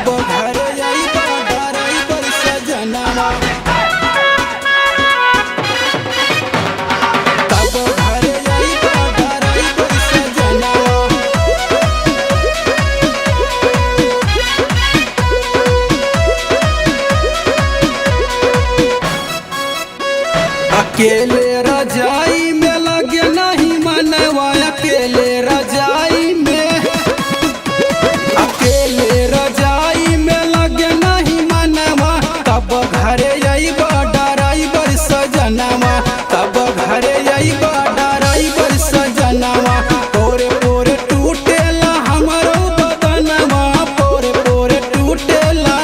कब घर आइबा ड्राइवर सजनवा, कब घर आइबा ड्राइवर सजनवा। अकेले रजाई में लगे नहीं मनवा, अकेले रजाई में, अकेले रजाई में लगे नहीं मनवा। कब घरे आइबा ड्राइवर सजनवा, कब घरे आइबा ड्राइवर सजनवा। पोरे पोरे टूटेला हमरो बदनवा, पोरे पोरे टूटेला,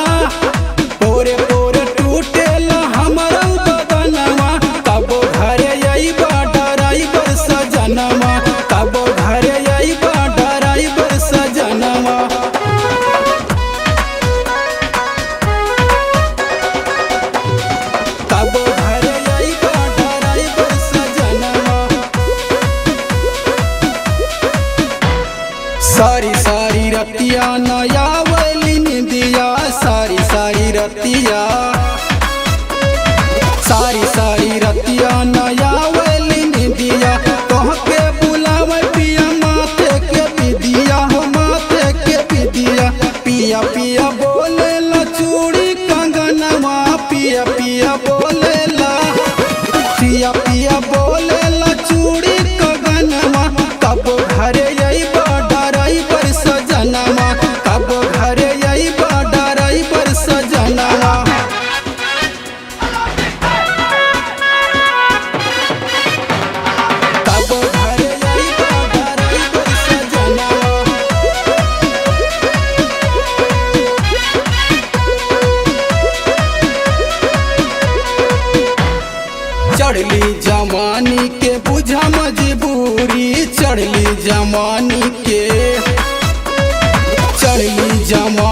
पोरे पोरे टूटेला हमरो बदनवा। कब घरे आइबा ड्राइवर सजनवा, कब घरे आइबा ड्राइवर सजनवा। कब घरे आइबा ड्राइवर सजनवा। सारी सारी रतिया नया वैली निंदिया, सारी सारी रतिया, सारी सारी रतिया नया वैली निंदिया। कह के बुलावे पिया माथे के विदिया, हो माथे के विदिया। पिया पिया बोले ला चूड़ी कंगनवा, पिया पिया बोले ला, पिया पिया बोले ला चूड़ी कंगनवा। कब घरे आइबा ड्राइवर सजनवा, कब घरे आइबा ड्राइवर सजनवा। कब घरे आइबा ड्राइवर सजनवा। चढ़ली जवानी के बुझा मजबूरी, चढ़ली जवानी के, चढ़ली जवानी